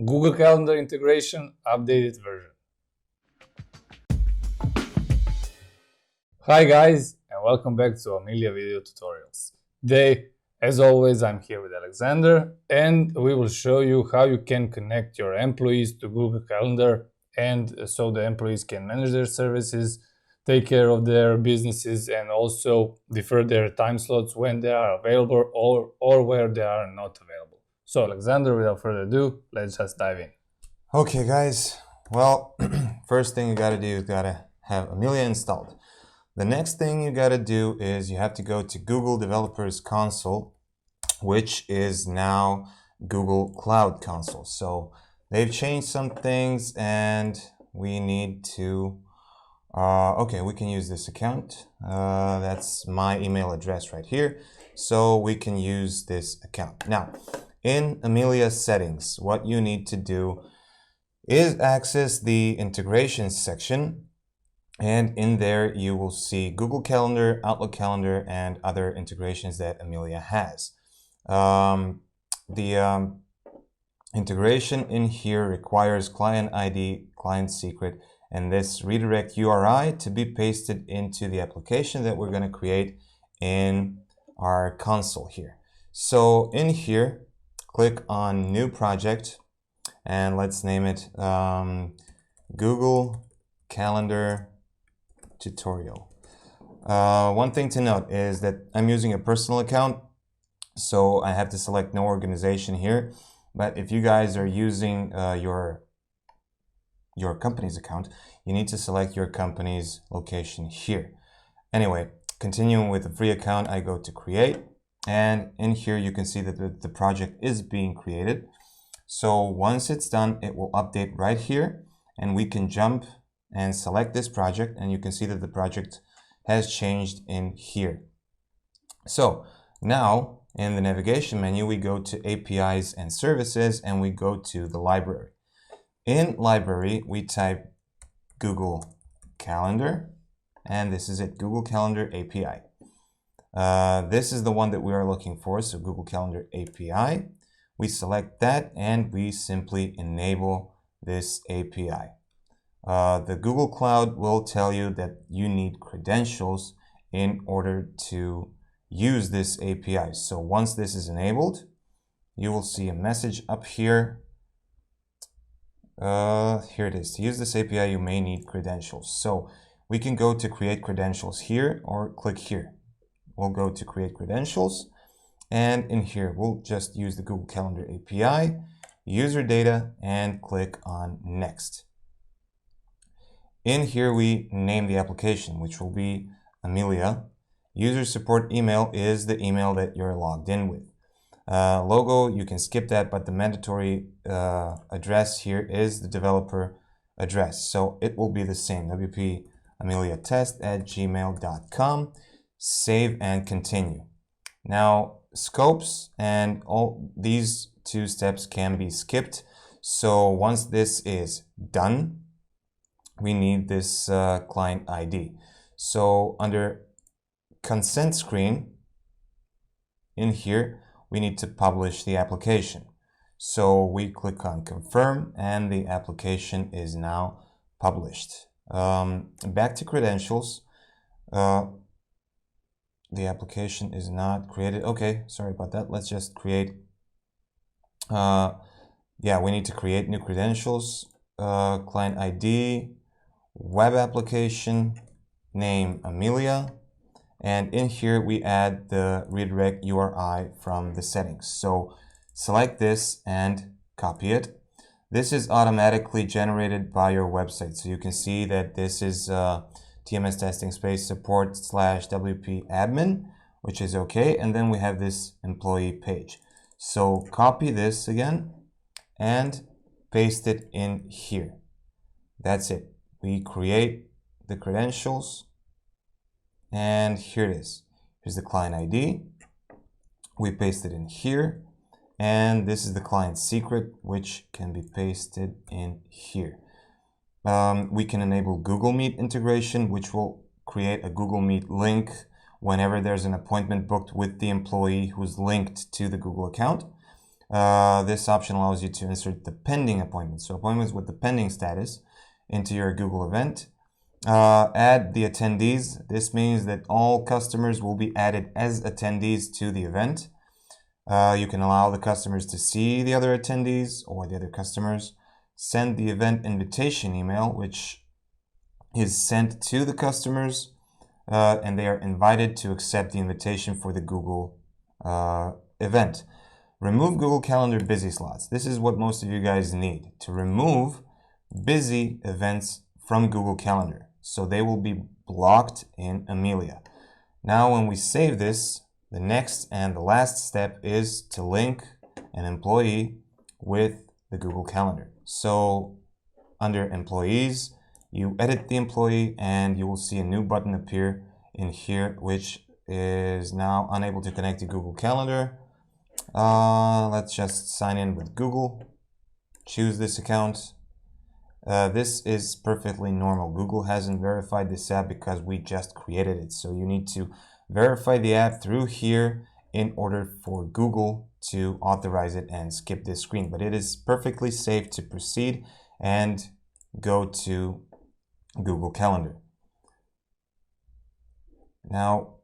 Google Calendar integration updated version. Hi guys, and welcome back to Amelia video tutorials. Today, as always, I'm here with Alexander, and we will show you how you can connect your employees to Google Calendar, and so the employees can manage their services, take care of their businesses, and also defer their time slots when they are available or where they are not available. So Alexander, without further ado, let's just dive in. Okay guys, well, first thing you gotta do is gotta have Amelia installed. The next thing you gotta do is you have to go to Google Developers Console, which is now Google Cloud Console. So they've changed some things and we need to, okay, we can use this account. That's my email address right here. So we can use this account. Now, in Amelia settings, what you need to do is access the integrations section, and in there you will see Google Calendar, Outlook Calendar, and other integrations that Amelia has. The integration in here requires client ID, client secret, and this redirect URI to be pasted into the application that we're going to create in our console here. So in here, click on New Project, and let's name it Google Calendar Tutorial. One thing to note is that I'm using a personal account, so I have to select no organization here. But if you guys are using your company's account, you need to select your company's location here. Anyway, continuing with the free account, I go to Create. And in here, you can see that the project is being created. So once it's done, it will update right here, and we can jump and select this project, and you can see that the project has changed in here. So now in the navigation menu, we go to APIs and services, and we go to the library. In library, we type Google Calendar, and this is it, Google Calendar API. This is the one that we are looking for, so Google Calendar API. We select that and we simply enable this API. The Google Cloud will tell you that you need credentials in order to use this API. So once this is enabled, you will see a message up here. Here it is. To use this API, you may need credentials. So we can go to create credentials here or click here. We'll go to create credentials, and in here we'll just use the Google Calendar API, user data, and click on next. In here we name the application, which will be Amelia. User support email is the email that you're logged in with. Logo, you can skip that, but the mandatory address here is the developer address, so it will be the same, wp-ameliatest@gmail.com. Save and continue. Now, scopes and all these two steps can be skipped. So once this is done, we need this client ID. So under consent screen, in here, we need to publish the application. So we click on confirm, and the application is now published. Back to credentials. The application is not created. Okay, sorry about that. Let's just create. Yeah, we need to create new credentials. Client ID, web application, name Amelia. And in here, we add the redirect URI from the settings. So select this and copy it. This is automatically generated by your website. So you can see that this is TMS testing space support / WP admin, which is okay. And then we have this employee page. So copy this again and paste it in here. That's it. We create the credentials, and here it is. Here's the client ID. We paste it in here, and this is the client secret, which can be pasted in here. We can enable Google Meet integration, which will create a Google Meet link whenever there's an appointment booked with the employee who's linked to the Google account. this option allows you to insert the pending appointments. So appointments with the pending status into your Google event. Add the attendees. This means that all customers will be added as attendees to the event. You can allow the customers to see the other attendees or the other customers. Send the event invitation email, which is sent to the customers, and they are invited to accept the invitation for the Google event. Remove Google Calendar busy slots. This is what most of you guys need, to remove busy events from Google Calendar. So they will be blocked in Amelia. Now, when we save this, the next and the last step is to link an employee with the Google Calendar. So under employees, you edit the employee and you will see a new button appear in here, which is now unable to connect to Google Calendar. Let's just sign in with Google. Choose this account. This is perfectly normal. Google hasn't verified this app because we just created it. So you need to verify the app through here in order for Google to authorize it and skip this screen. But it is perfectly safe to proceed and go to Google Calendar. Now,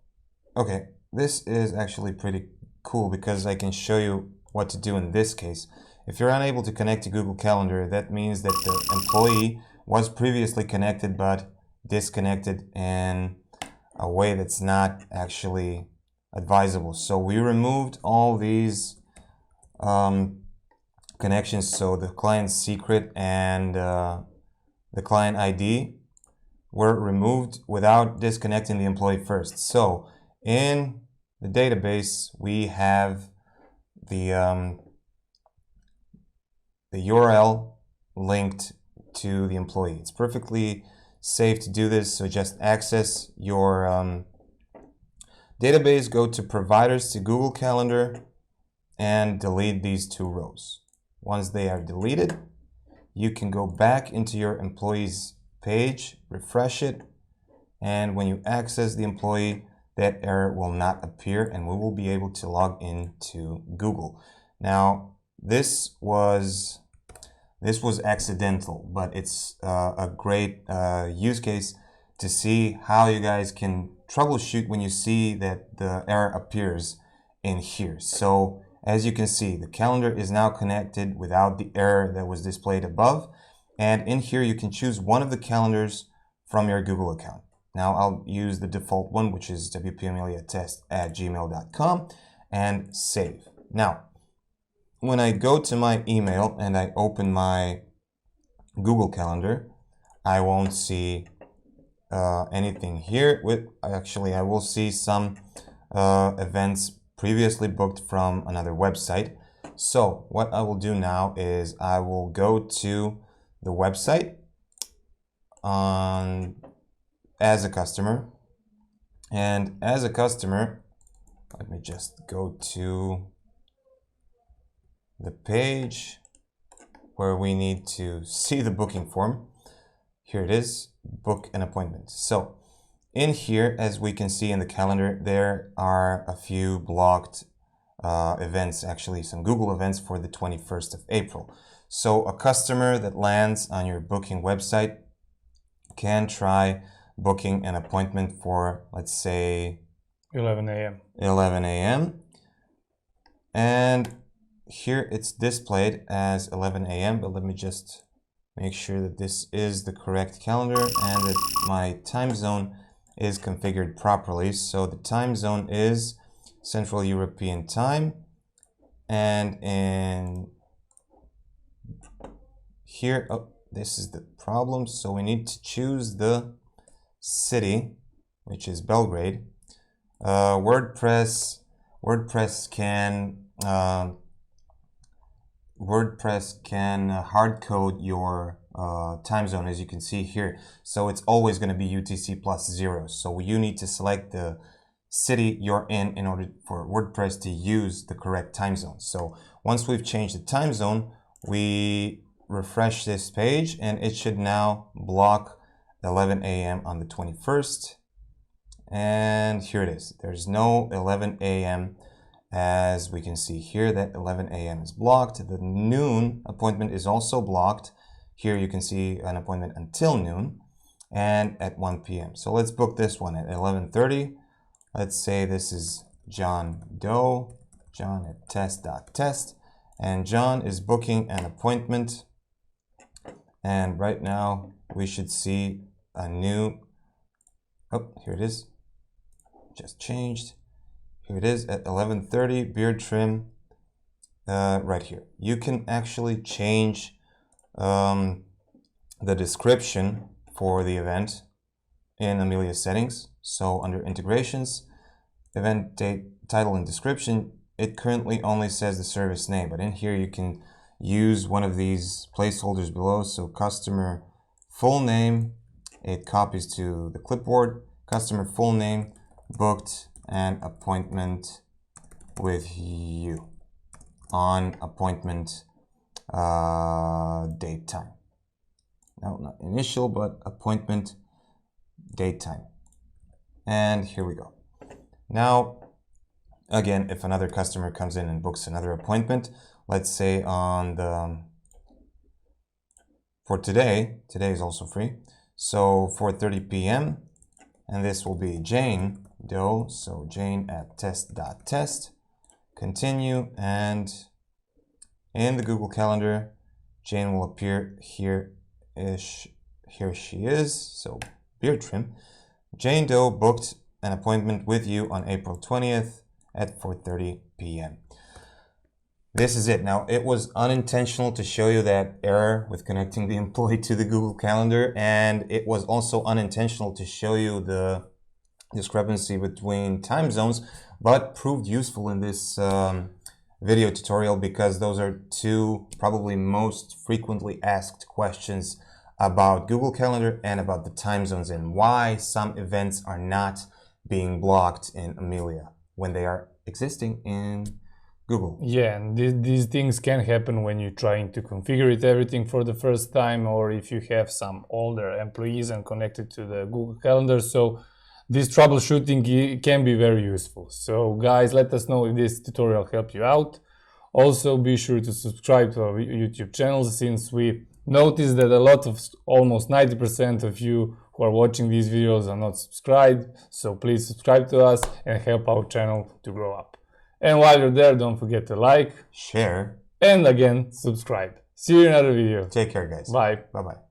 okay, this is actually pretty cool because I can show you what to do in this case. If you're unable to connect to Google Calendar, that means that the employee was previously connected but disconnected in a way that's not actually advisable. So we removed all these connections. So the client's secret and the client ID were removed without disconnecting the employee first. So in the database, we have the URL linked to the employee. It's perfectly safe to do this. So just access your database, go to providers to Google Calendar, and delete these two rows. Once they are deleted, you can go back into your employees page, refresh it, and when you access the employee, that error will not appear and we will be able to log into Google. Now, this was accidental, but it's a great use case to see how you guys can troubleshoot when you see that the error appears in here. So as you can see, the calendar is now connected without the error that was displayed above. And in here, you can choose one of the calendars from your Google account. Now I'll use the default one, which is wpameliatest@gmail.com, and save. Now, when I go to my email and I open my Google Calendar, I won't see anything here. Actually, I will see some events previously booked from another website. So what I will do now is I will go to the website as a customer, and as a customer, let me just go to the page where we need to see the booking form. Here it is, book an appointment. So in here, as we can see in the calendar, there are a few blocked events, actually some Google events for the 21st of April. So a customer that lands on your booking website can try booking an appointment for, let's say, 11 a.m. 11 a.m. And here it's displayed as 11 a.m. But let me just make sure that this is the correct calendar and that my time zone is configured properly. So the time zone is Central European Time, and in here, oh, this is the problem. So we need to choose the city, which is Belgrade. WordPress can hard code your time zone, as you can see here. So it's always going to be UTC +0. So you need to select the city you're in order for WordPress to use the correct time zone. So once we've changed the time zone, we refresh this page and it should now block 11 a.m. on the 21st. And here it is. There's no 11 a.m. as we can see here that 11 a.m. is blocked. The noon appointment is also blocked. Here you can see an appointment until noon and at 1 p.m. So let's book this one at 11:30. Let's say this is John Doe, John at test.test, and John is booking an appointment. And right now we should see a new, oh, here it is, just changed. Here it is at 11:30, beard trim, right here. You can actually change the description for the event in Amelia settings. So under integrations, event date, title, and description, it currently only says the service name, but in here you can use one of these placeholders below. So customer full name, it copies to the clipboard, customer full name, booked an appointment with you on appointment date time. No, not initial, but appointment date time. And here we go. Now, again, if another customer comes in and books another appointment, let's say on the, for today is also free. So 4:30 p.m. and this will be Jane Doe. So Jane at test.test, continue, and in the Google Calendar, Jane will appear here. Here she is. So beard trim. Jane Doe booked an appointment with you on April 20th at 4:30 p.m. This is it. Now, it was unintentional to show you that error with connecting the employee to the Google Calendar, and it was also unintentional to show you the discrepancy between time zones, but proved useful in this video tutorial because those are two probably most frequently asked questions about Google Calendar and about the time zones and why some events are not being blocked in Amelia when they are existing in Google. Yeah, and these things can happen when you're trying to configure everything for the first time, or if you have some older employees and connected to the Google Calendar. So this troubleshooting can be very useful. So guys, let us know if this tutorial helped you out. Also, be sure to subscribe to our YouTube channel, since we noticed that a lot of, almost 90% of you who are watching these videos are not subscribed. So please subscribe to us and help our channel to grow up. And while you're there, don't forget to like, share, and again, subscribe. See you in another video. Take care, guys. Bye. Bye-bye.